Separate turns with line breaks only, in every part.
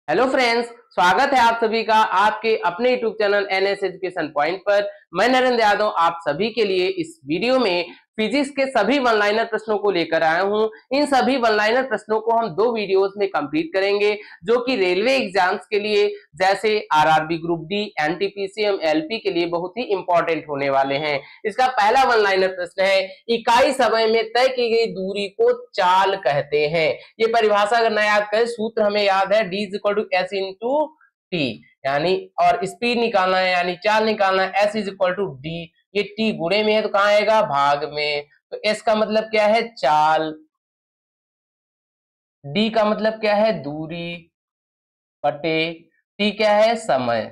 Hello friends, स्वागत है आप सभी का आपके अपने YouTube channel NS education point पर। मैं नरेंद्र यादव आप सभी के लिए इस वीडियो में फिजिक्स के सभी वन लाइनर प्रश्नों को लेकर आया हूं। इन सभी वन लाइनर प्रश्नों को हम दो वीडियोस में कंप्लीट करेंगे, जो कि रेलवे एग्जाम्स के लिए जैसे RRB group D, NTPC, LP के लिए बहुत ही इंपॉर्टेंट होने वाले हैं। इसका पहला वन लाइनर प्रश्न है, इकाई समय में तय की गई दूरी को चाल कहते हैं। ये परिभाषा अगर ना याद करें, सूत्र हमें याद है, d is equal to S into T, यानी और स्पीड निकालना है यानी चाल निकालना है, s is equal to D. ये t गुणे में है तो कहां आएगा, भाग में। तो s का मतलब क्या है, चाल, d का मतलब क्या है, दूरी, बटे t क्या है, समय।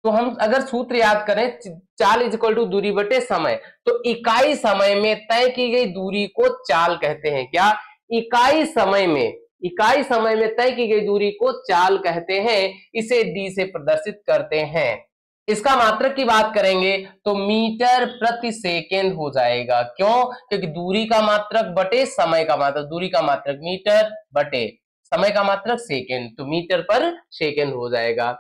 तो हम अगर सूत्र याद करें, चाल इज इक्वल टू दूरी बटे समय, तो इकाई समय में तय की गई दूरी को चाल कहते हैं। क्या, इकाई समय में तय की गई दूरी को चाल कहते हैं। इसे डी से प्रदर्शित करते हैं। इसका मात्रक की बात करेंगे तो मीटर प्रति सेकेंड हो जाएगा। क्यों? क्योंकि दूरी का मात्रक बटे समय का मात्रक, दूरी का मात्रक मीटर बटे समय का मात्रक सेकेंड, तो मीटर पर सेकेंड हो जाएगा।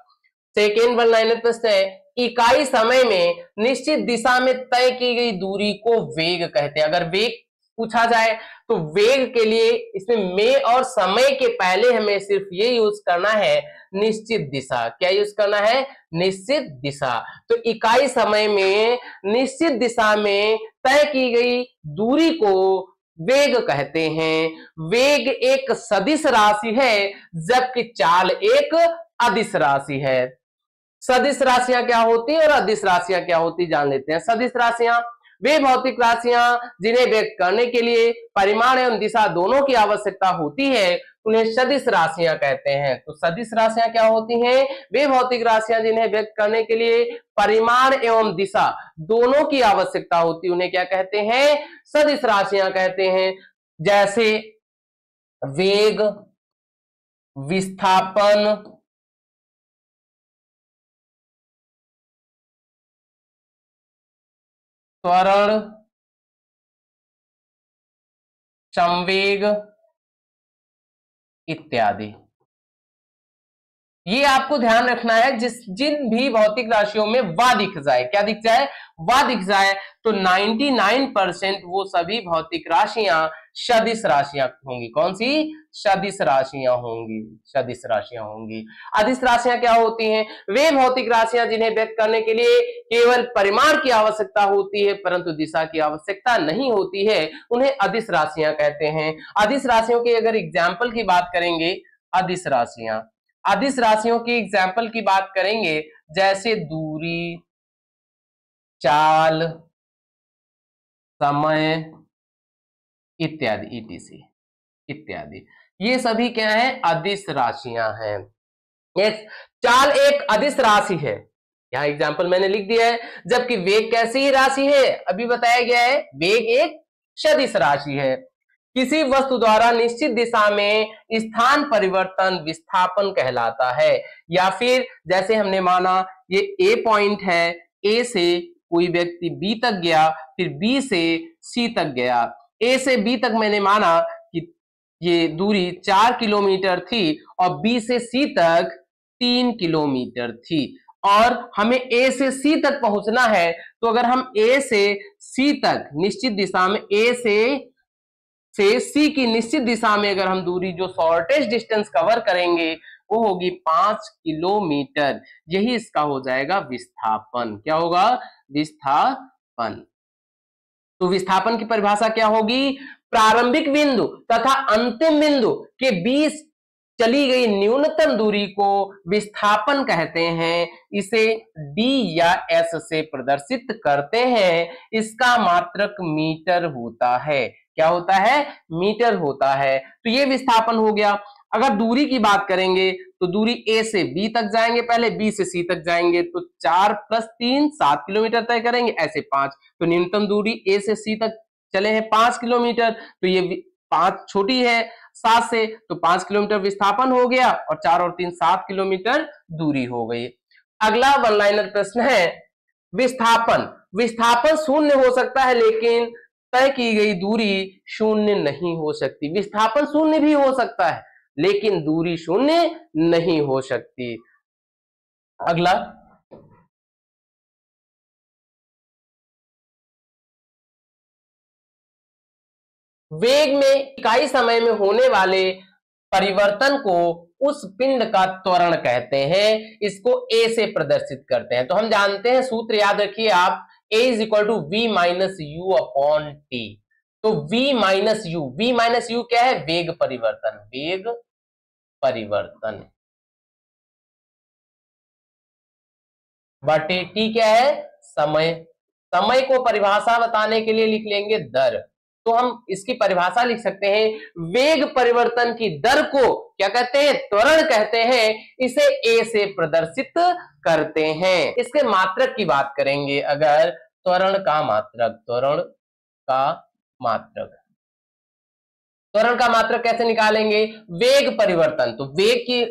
सेकेंड वन लाइनर प्रश्न है, इकाई समय में निश्चित दिशा में तय की गई दूरी को वेग कहते हैं। अगर वेग पूछा जाए तो वेग के लिए इसमें में और समय के पहले हमें सिर्फ ये यूज करना है, निश्चित दिशा। क्या यूज करना है, निश्चित दिशा। तो इकाई समय में निश्चित दिशा में तय की गई दूरी को वेग कहते हैं। वेग एक सदिश राशि है, जबकि चाल एक अदिश राशि है। सदिश राशियां क्या होती है और अदिश राशियां क्या होती, जान लेते हैं। सदिश राशियां वे भौतिक राशियां जिन्हें व्यक्त करने के लिए परिमाण एवं दिशा दोनों की आवश्यकता होती है, उन्हें सदिश राशियां कहते हैं। तो सदिश राशियां क्या होती हैं, वे भौतिक राशियां जिन्हें व्यक्त करने के लिए परिमाण एवं दिशा दोनों की आवश्यकता होती है, उन्हें क्या कहते हैं, सदिश राशियां कहते हैं। जैसे वेग, विस्थापन, त्वरण, संवेग इत्यादि। ये आपको ध्यान रखना है, जिन भी भौतिक राशियों में वा दिख जाए, क्या दिख जाए, वा दिख जाए, तो 99% वो सभी भौतिक राशियां सदिश राशियां होंगी। कौन सी, सदिश राशियां होंगी, सदिश राशियां होंगी। अदिश राशियां क्या होती हैं, वे भौतिक राशियां जिन्हें व्यक्त करने के लिए केवल परिमाण की आवश्यकता होती है परंतु दिशा की आवश्यकता नहीं होती है, उन्हें अदिश राशियां कहते हैं। अदिश राशियों के अगर एग्जाम्पल की बात करेंगे, अदिश राशियां, अदिश राशियों की एग्जाम्पल की बात करेंगे, जैसे दूरी, चाल, समय इत्यादि, ईटीसी इत्यादि। ये सभी क्या है, अदिश राशियां हैं। चाल एक अदिश राशि है, यहां एग्जाम्पल मैंने लिख दिया है। जबकि वेग कैसी ही राशि है, अभी बताया गया है, वेग एक सदिश राशि है। किसी वस्तु द्वारा निश्चित दिशा में स्थान परिवर्तन विस्थापन कहलाता है। या फिर जैसे हमने माना ये ए पॉइंट है, ए से कोई व्यक्ति बी तक गया, फिर बी से सी तक गया। ए से बी तक मैंने माना कि ये दूरी 4 किलोमीटर थी और बी से सी तक 3 किलोमीटर थी, और हमें ए से सी तक पहुंचना है। तो अगर हम ए से सी तक निश्चित दिशा में, ए से सी की निश्चित दिशा में अगर हम दूरी जो शॉर्टेस्ट डिस्टेंस कवर करेंगे वो होगी 5 किलोमीटर। यही इसका हो जाएगा विस्थापन। क्या होगा, विस्थापन। तो विस्थापन की परिभाषा क्या होगी, प्रारंभिक बिंदु तथा अंतिम बिंदु के बीच चली गई न्यूनतम दूरी को विस्थापन कहते हैं। इसे d या s से प्रदर्शित करते हैं। इसका मात्रक मीटर होता है। क्या होता है, मीटर होता है। तो ये विस्थापन हो गया। अगर दूरी की बात करेंगे तो दूरी a से b तक जाएंगे, पहले b से c तक जाएंगे, तो 4 + 3 7 किलोमीटर तय करेंगे, ऐसे 5। तो न्यूनतम दूरी a से c तक चले हैं 5 किलोमीटर, तो ये 5 छोटी है 7 से, तो 5 किलोमीटर विस्थापन हो गया, और 4 और 3 7 किलोमीटर दूरी हो गई। अगला वन लाइनर प्रश्न है, विस्थापन। विस्थापन शून्य हो सकता है लेकिन तय की गई दूरी शून्य नहीं हो सकती। विस्थापन शून्य भी हो सकता है, लेकिन दूरी शून्य नहीं हो सकती। अगला, वेग में इकाई समय में होने वाले परिवर्तन को उस पिंड का त्वरण कहते हैं, इसको ए से प्रदर्शित करते हैं। तो हम जानते हैं, सूत्र याद रखिए आप, a is equal to v minus u upon t. तो वी माइनस यू क्या है? वेग परिवर्तन, वेग परिवर्तन बटे टी क्या है? समय। समय को परिभाषा बताने के लिए लिख लेंगे दर। तो हम इसकी परिभाषा लिख सकते हैं, वेग परिवर्तन की दर को क्या कहते हैं? त्वरण कहते हैं। इसे ए से प्रदर्शित करते हैं। इसके मात्रक की बात करेंगे अगर, त्वरण का मात्रक, त्वरण का मात्रक कैसे निकालेंगे? वेग परिवर्तन, तो वेग की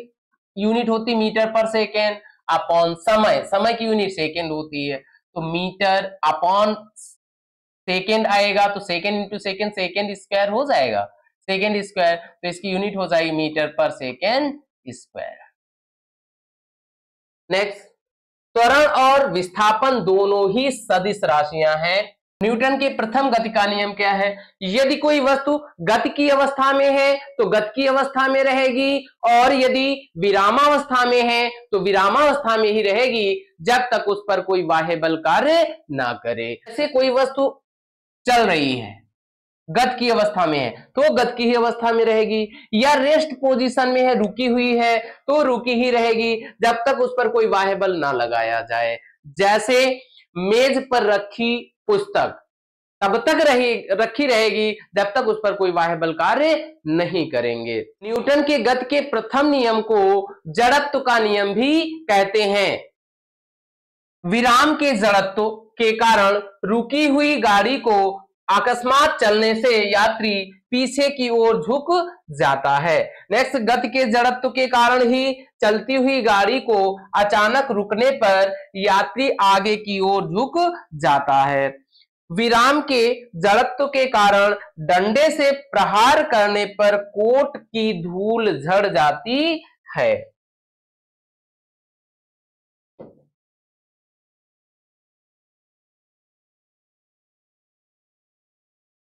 यूनिट होती मीटर पर सेकेंड अपॉन समय की यूनिट सेकेंड होती है, तो मीटर अपॉन सेकेंड आएगा, तो second into second, second square हो जाएगा, सेकेंड स्क्वायर, तो इसकी यूनिट हो जाएगी मीटर पर सेकेंड स्क्वायर। नेक्स्ट, त्वरण और विस्थापन दोनों ही सदिश राशियां हैं। न्यूटन के प्रथम गति का नियम क्या है? यदि कोई वस्तु गति की अवस्था में है तो गति की अवस्था में रहेगी, और यदि विरामावस्था में है तो विरामावस्था में ही रहेगी, जब तक उस पर कोई बाह्य बल कार्य ना करे। जैसे कोई वस्तु चल रही है, गत की अवस्था में है तो गत की ही अवस्था में रहेगी, या रेस्ट पोजीशन में है, रुकी हुई है, तो रुकी ही रहेगी जब तक उस पर कोई बाह्य बल ना लगाया जाए। जैसे मेज पर रखी पुस्तक तब तक रखी रहेगी जब तक उस पर कोई बाह्य बल कार्य नहीं करेंगे। न्यूटन के गति के प्रथम नियम को जड़त्व का नियम भी कहते हैं। विराम के जड़त्व के कारण रुकी हुई गाड़ी को अकस्मात चलने से यात्री पीछे की ओर झुक जाता है। नेक्स्ट, गति के जड़त्व के कारण ही चलती हुई गाड़ी को अचानक रुकने पर यात्री आगे की ओर झुक जाता है। विराम के जड़त्व के कारण डंडे से प्रहार करने पर कोट की धूल झड़ जाती है।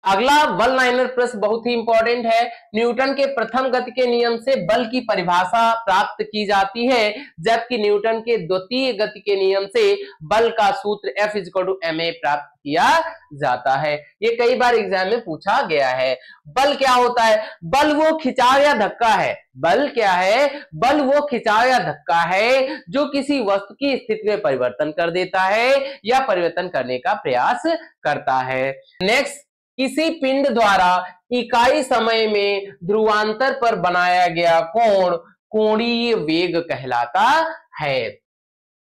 अगला वन लाइनर प्रश्न बहुत ही इंपॉर्टेंट है। न्यूटन के प्रथम गति के नियम से बल की परिभाषा प्राप्त की जाती है, जबकि न्यूटन के द्वितीय गति के नियम से बल का सूत्र F = ma प्राप्त किया जाता है। ये कई बार एग्जाम में पूछा गया है। बल क्या होता है? बल वो खिंचाव या धक्का है। बल क्या है? बल वो खिंचाव या धक्का है जो किसी वस्तु की स्थिति में परिवर्तन कर देता है या परिवर्तन करने का प्रयास करता है। नेक्स्ट, किसी पिंड द्वारा इकाई समय में ध्रुवांतर पर बनाया गया कोण कोणीय वेग कहलाता है।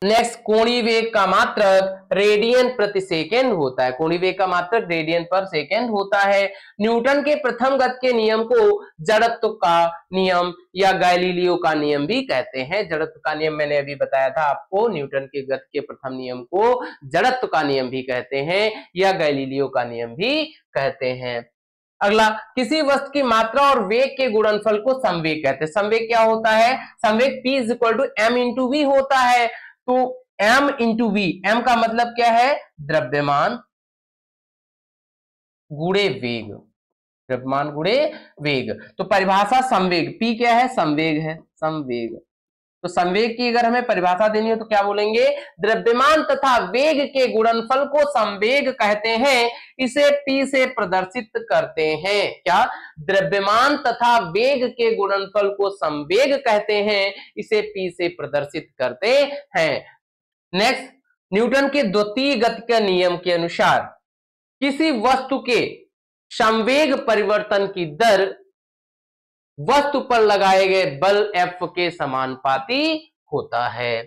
नेक्स्ट, कोणीय वेग का मात्रक रेडियन प्रति सेकेंड होता है। कोणीय वेग का मात्रक रेडियन पर सेकेंड होता है। न्यूटन के प्रथम गति के नियम को जड़त्व का नियम या गैलीलियो का नियम भी कहते हैं। जड़त्व का नियम मैंने अभी बताया था आपको, न्यूटन के गति के प्रथम नियम को जड़त्व का नियम भी कहते हैं या गैलीलियो का नियम भी कहते हैं। अगला, किसी वस्तु की मात्रा और वेग के गुणनफल को संवेग कहते हैं। संवेग क्या होता है? संवेग P = m × v होता है। तो m × v, m का मतलब क्या है? द्रव्यमान गुणे वेग, द्रव्यमान गुणे वेग। तो परिभाषा संवेग, P क्या है? संवेग है, संवेग। तो संवेग की अगर हमें परिभाषा देनी हो तो क्या बोलेंगे? द्रव्यमान तथा वेग के गुणनफल को संवेग कहते हैं, इसे P से प्रदर्शित करते हैं। क्या? द्रव्यमान तथा वेग के गुणनफल को संवेग कहते हैं, इसे P से प्रदर्शित करते हैं। नेक्स्ट, न्यूटन के द्वितीय गति के नियम के अनुसार किसी वस्तु के संवेग परिवर्तन की दर वस्तु पर लगाए गए बल F के समानुपाती होता है।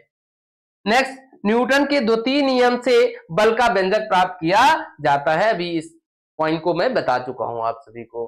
नेक्स्ट, न्यूटन के द्वितीय नियम से बल का व्यंजक प्राप्त किया जाता है। अभी इस पॉइंट को मैं बता चुका हूं आप सभी को।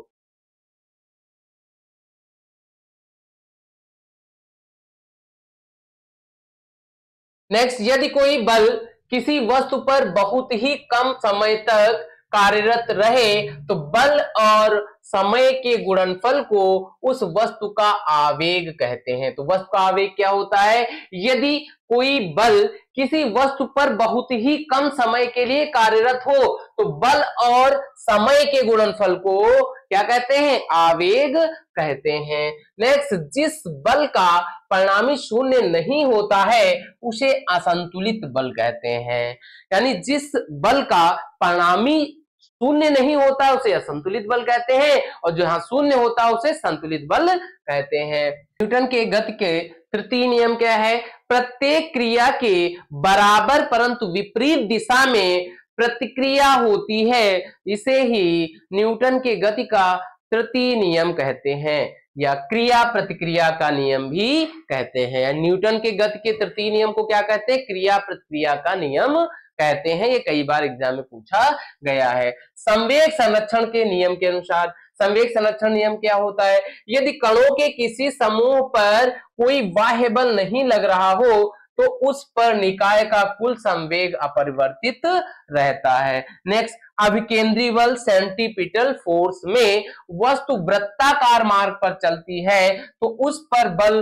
नेक्स्ट, यदि कोई बल किसी वस्तु पर बहुत ही कम समय तक कार्यरत रहे तो बल और समय के गुणनफल को उस वस्तु का आवेग कहते हैं। तो वस्तु का आवेग क्या होता है? यदि कोई बल किसी वस्तु पर बहुत ही कम समय के लिए कार्यरत हो तो बल और समय के गुणनफल को क्या कहते हैं? आवेग कहते हैं। नेक्स्ट, जिस बल का परिणामी शून्य नहीं होता है उसे असंतुलित बल कहते हैं। यानी जिस बल का परिणामी शून्य नहीं होता उसे असंतुलित बल कहते हैं और जहां शून्य होता है उसे संतुलित बल कहते हैं। न्यूटन के गति के तृतीय नियम क्या है? प्रत्येक क्रिया के बराबर परंतु विपरीत दिशा में प्रतिक्रिया होती है, इसे ही न्यूटन के गति का तृतीय नियम कहते हैं या क्रिया प्रतिक्रिया का नियम भी कहते हैं। न्यूटन के गति के तृतीय नियम को क्या कहते हैं? क्रिया प्रतिक्रिया का नियम कहते हैं। ये कई बार एग्जाम में पूछा गया है। संवेग संरक्षण के नियम के अनुसार संवेग संरक्षण नियम क्या होता है? यदि कणों के किसी समूह पर कोई बाह्य बल नहीं लग रहा हो तो उस पर निकाय का कुल संवेग अपरिवर्तित रहता है। नेक्स्ट, अभिकेंद्री बल सेंट्रीपिटल फोर्स में वस्तु वृत्ताकार मार्ग पर चलती है तो उस पर बल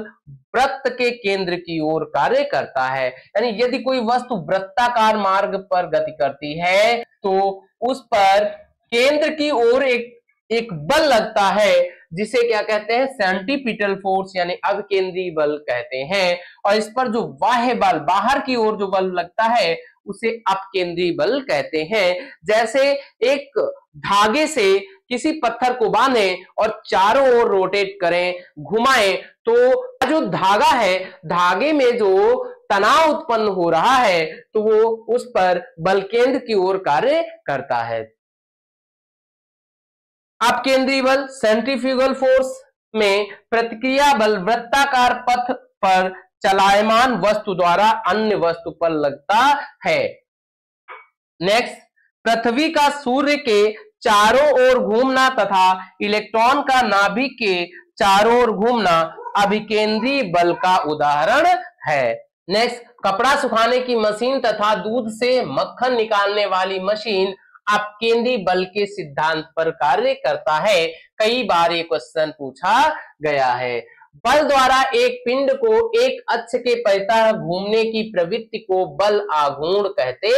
वृत्त के केंद्र की ओर कार्य करता है। यानी यदि कोई वस्तु वृत्ताकार मार्ग पर गति करती है तो उस पर केंद्र की ओर एक बल लगता है जिसे क्या कहते हैं? सेंट्रीपिटल फोर्स यानी अभिकेंद्री बल कहते हैं। और इस पर जो बाह्य बल बाहर की ओर जो बल लगता है उसे अपकेंद्री बल कहते हैं। जैसे एक धागे से किसी पत्थर को बांधे और चारों ओर रोटेट करें, घुमाएं, तो जो धागा है धागे में जो तनाव उत्पन्न हो रहा है तो वो उस पर बल केंद्र की ओर कार्य करता है। अपकेंद्री बल सेंट्रीफ्यूगल फोर्स में प्रतिक्रिया बल वृत्ताकार पथ पर चलायमान वस्तु द्वारा अन्य वस्तु पर लगता है। नेक्स्ट, पृथ्वी का सूर्य के चारों ओर घूमना तथा इलेक्ट्रॉन का नाभिक के चारों ओर घूमना अभिकेंद्री बल का उदाहरण है। नेक्स्ट, कपड़ा सुखाने की मशीन तथा दूध से मक्खन निकालने वाली मशीन अपकेंद्री बल के सिद्धांत पर कार्य करता है। कई बार ये क्वेश्चन पूछा गया है। बल द्वारा एक पिंड को एक अक्ष के परितः घूमने की प्रवृत्ति को बल आघूर्ण कहते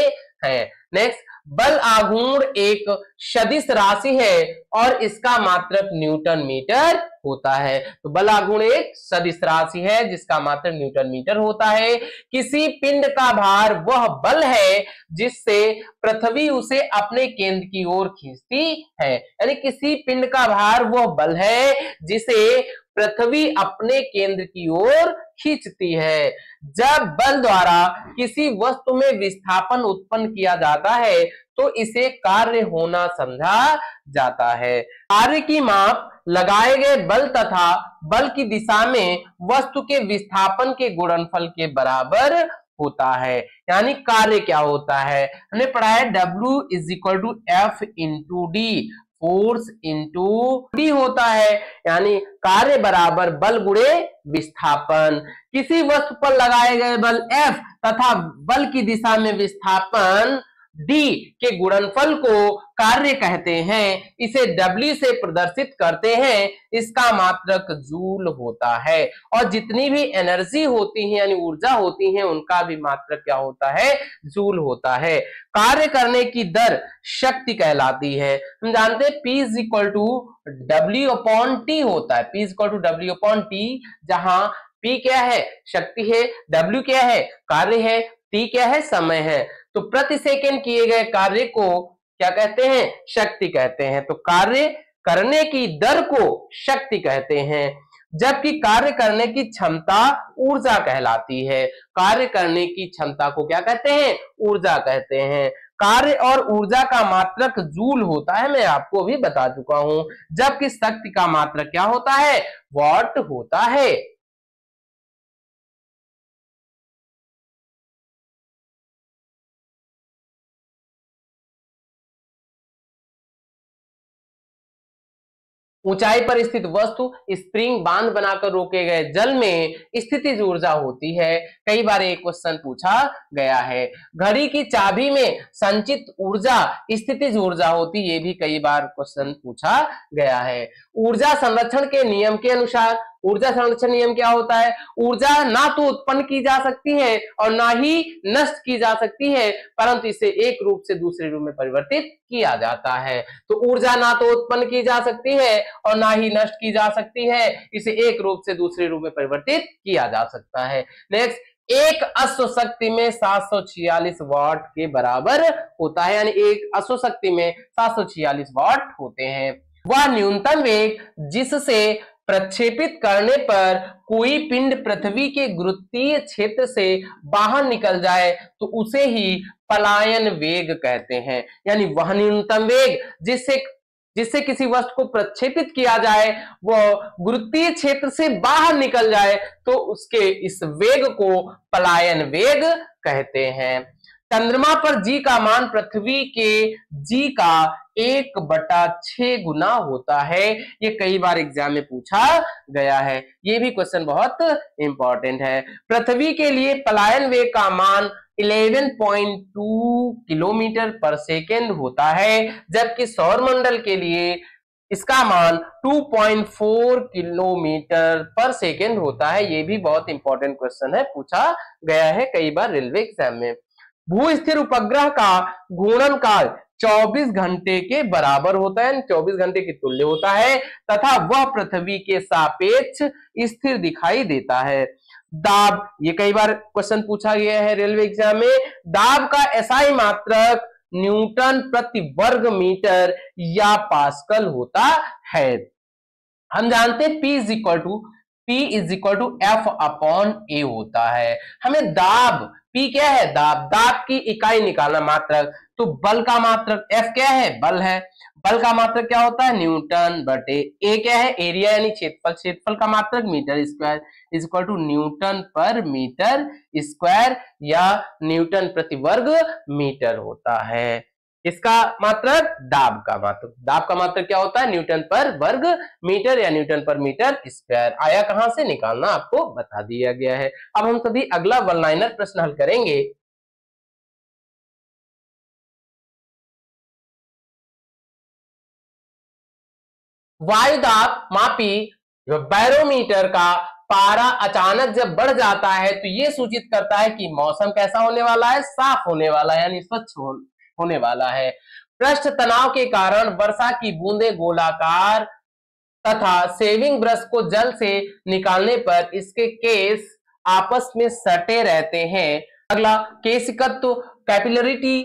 हैं। नेक्स्ट, बल आघूर्ण एक सदिश राशि है और इसका मात्रक न्यूटन मीटर होता है। तो बल आघूर्ण एक सदिश राशि है जिसका मात्रक न्यूटन मीटर होता है। किसी पिंड का भार वह बल है जिससे पृथ्वी उसे अपने केंद्र की ओर खींचती है। यानी किसी पिंड का भार वह बल है जिसे पृथ्वी अपने केंद्र की ओर खींचती है। जब बल द्वारा किसी वस्तु में विस्थापन उत्पन्न किया जाता है तो इसे कार्य होना समझा जाता है। कार्य की माप लगाए गए बल तथा बल की दिशा में वस्तु के विस्थापन के गुणनफल के बराबर होता है। यानी कार्य क्या होता है? हमने पढ़ा है W is equal to F into D, force into D होता है। यानी कार्य बराबर बल गुणे विस्थापन। किसी वस्तु पर लगाए गए बल F तथा बल की दिशा में विस्थापन d के गुणनफल को कार्य कहते हैं। इसे W से प्रदर्शित करते हैं। इसका मात्रक जूल होता है और जितनी भी एनर्जी होती है यानी ऊर्जा होती है उनका भी मात्रक क्या होता है? जूल होता है। कार्य करने की दर शक्ति कहलाती है। हम जानते हैं P is equal to W upon T होता है। P is equal to W upon T, जहां P क्या है? शक्ति है, W क्या है? कार्य है, T क्या है? समय है। तो प्रति सेकंड किए गए कार्य को क्या कहते हैं? शक्ति कहते हैं। तो कार्य करने की दर को शक्ति कहते हैं, जबकि कार्य करने की क्षमता ऊर्जा कहलाती है। कार्य करने की क्षमता को क्या कहते हैं? ऊर्जा कहते हैं। कार्य और ऊर्जा का मात्रक जूल होता है, मैं आपको भी बता चुका हूं, जबकि शक्ति का मात्रक क्या होता है? वॉट होता है। ऊंचाई पर स्थित वस्तु स्प्रिंग बांध बनाकर रोके गए जल में स्थितिज ऊर्जा होती है। कई बार एक क्वेश्चन पूछा गया है। घड़ी की चाबी में संचित ऊर्जा स्थितिज ऊर्जा होती, ये भी कई बार क्वेश्चन पूछा गया है। ऊर्जा संरक्षण के नियम के अनुसार ऊर्जा संरक्षण नियम क्या होता है? ऊर्जा ना तो उत्पन्न की जा सकती है और ना ही नष्ट की जा सकती है, परंतु इसे एक रूप से दूसरे रूप में परिवर्तित किया जाता है। तो ऊर्जा ना तो उत्पन्न की जा सकती है और ना ही नष्ट की जा सकती है, इसे एक रूप से दूसरे रूप में परिवर्तित किया जा सकता है। नेक्स्ट, एक अश्व शक्ति में 746 वाट के बराबर होता है, यानी एक अश्व शक्ति में 746 वाट होते हैं। वह न्यूनतम वेग जिससे प्रक्षेपित करने पर कोई पिंड पृथ्वी के गुरुत्वीय क्षेत्र से बाहर निकल जाए तो उसे ही पलायन वेग कहते हैं। यानी वह न्यूनतम वेग जिससे किसी वस्तु को प्रक्षेपित किया जाए, वह गुरुत्वीय क्षेत्र से बाहर निकल जाए तो उसके इस वेग को पलायन वेग कहते हैं। चंद्रमा पर जी का मान पृथ्वी के जी का 1/6 गुना होता है। ये कई बार एग्जाम में पूछा गया है, ये भी क्वेश्चन बहुत इंपॉर्टेंट है। पृथ्वी के लिए पलायन वेग का मान 11.2 किलोमीटर पर सेकेंड होता है, जबकि सौर मंडल के लिए इसका मान 2.4 किलोमीटर पर सेकेंड होता है। ये भी बहुत इंपॉर्टेंट क्वेश्चन है, पूछा गया है कई बार रेलवे एग्जाम में। भू स्थिर उपग्रह का घूर्णन काल 24 घंटे के बराबर होता है, 24 घंटे के तुल्य होता है, तथा वह पृथ्वी के सापेक्ष स्थिर दिखाई देता है। दाब, ये कई बार क्वेश्चन पूछा गया है रेलवे एग्जाम में। दाब का एसआई मात्रक न्यूटन प्रति वर्ग मीटर या पास्कल होता है। हम जानते हैं P is equal to F upon A होता है। हमें दाब, P क्या है? दाब की इकाई निकालना, मात्रक। तो बल का मात्रक F क्या है? बल है। बल का मात्रक क्या होता है? न्यूटन बटे A क्या है? एरिया यानी क्षेत्रफल। क्षेत्रफल का मात्रक metre square is equal to newton पर मीटर स्क्वायर या न्यूटन प्रति वर्ग मीटर होता है। इसका मात्रक दाब का मात्रक क्या होता है? न्यूटन पर वर्ग मीटर या न्यूटन पर मीटर स्क्वायर। आया कहां से, निकालना आपको बता दिया गया है। अब हम सभी अगला वन लाइनर प्रश्न हल करेंगे। वायुदाब मापी बैरोमीटर का पारा अचानक जब बढ़ जाता है तो यह सूचित करता है कि मौसम कैसा होने वाला है? साफ होने वाला है, यानी स्वच्छ होने वाला है। पृष्ठ तनाव के कारण वर्षा की बूंदें गोलाकार तथा सेविंग ब्रश को जल से निकालने पर इसके केस आपस में सटे रहते हैं। अगला, केशिकत्व कैपिलरिटी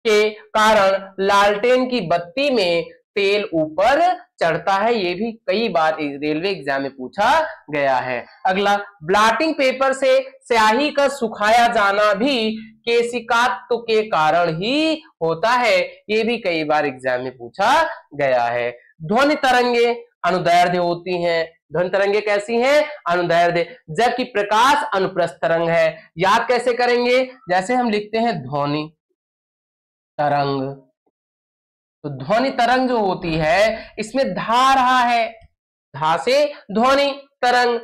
के कारण लालटेन की बत्ती में तेल ऊपर चढ़ता है। ये भी कई बार रेलवे एग्जाम में पूछा गया है। अगला, ब्लॉटिंग पेपर से स्याही का सुखाया जाना भी केशिकात्व के कारण ही होता है। ये भी कई बार एग्जाम में पूछा गया है। ध्वनि तरंगे अनुदैर्ध्य होती हैं। ध्वनि तरंगे कैसी हैं? अनुदैर्ध्य। जबकि प्रकाश अनुप्रस्थ तरंग है। याद कैसे करेंगे? जैसे हम लिखते हैं ध्वनि तरंग, तो ध्वनि तरंग जो होती है इसमें धा रहा है, धा से ध्वनि तरंग।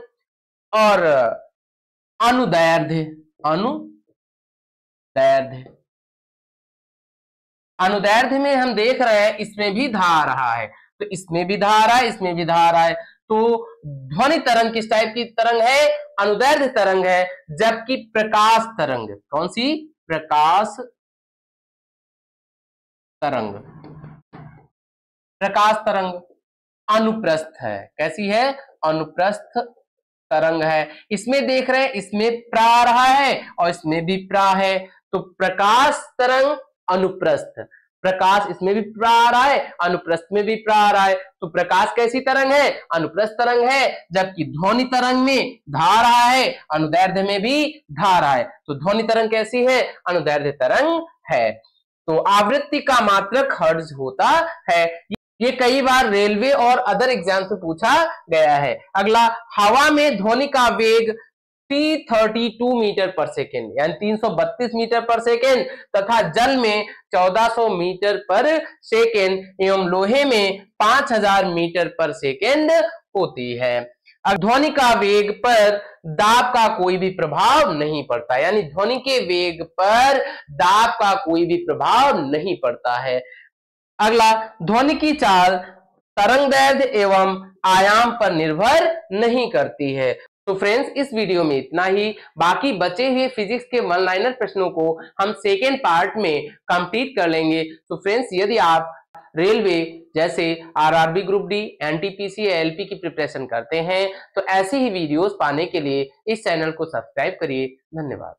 और अनुदैर्ध्य में हम देख रहे हैं इसमें भी धा आ रहा है, तो इसमें भी धा आ रहा है, इसमें भी धा आ रहा है। तो ध्वनि तरंग किस टाइप की तरंग है? अनुदैर्ध्य तरंग है। जबकि प्रकाश तरंग, कौन सी? प्रकाश तरंग अनुप्रस्थ है। कैसी है? अनुप्रस्थ तरंग है। इसमें देख रहे हैं इसमें प्रा आ रहा है और इसमें भी प्रा है, तो प्रकाश तरंग अनुप्रस्थ। प्रकाश इसमें भी प्रा आ रहा है, अनुप्रस्थ में भी प्रा आ रहा है, तो प्रकाश कैसी तरंग है? अनुप्रस्थ तरंग है। जबकि ध्वनि तरंग में धा रहा है, अनुदैर्ध्य में भी धा रहा है, तो ध्वनि तरंग कैसी है? अनुदैर्ध्य तरंग है। तो आवृत्ति का मात्रक हर्ट्ज होता है। ये कई बार रेलवे और अदर एग्जाम से पूछा गया है। अगला, हवा में ध्वनि का वेग 332 मीटर पर सेकेंड यानी 332 मीटर पर सेकेंड तथा जल में 1400 मीटर पर सेकेंड एवं लोहे में 5000 मीटर पर सेकेंड होती है। अब ध्वनि का वेग पर दाब का कोई भी प्रभाव नहीं पड़ता, यानी ध्वनि के वेग पर दाब का कोई भी प्रभाव नहीं पड़ता है। अगला, ध्वनि की चाल तरंग दैर्ध्य एवं आयाम पर निर्भर नहीं करती है। तो फ्रेंड्स, इस वीडियो में इतना ही। बाकी बचे हुए फिजिक्स के वन लाइनर प्रश्नों को हम सेकेंड पार्ट में कंप्लीट कर लेंगे। तो फ्रेंड्स, यदि आप रेलवे जैसे आरआरबी ग्रुप डी, एनटीपीसी या एलपी की प्रिपरेशन करते हैं तो ऐसे ही वीडियोस पाने के लिए इस चैनल को सब्सक्राइब करिए। धन्यवाद।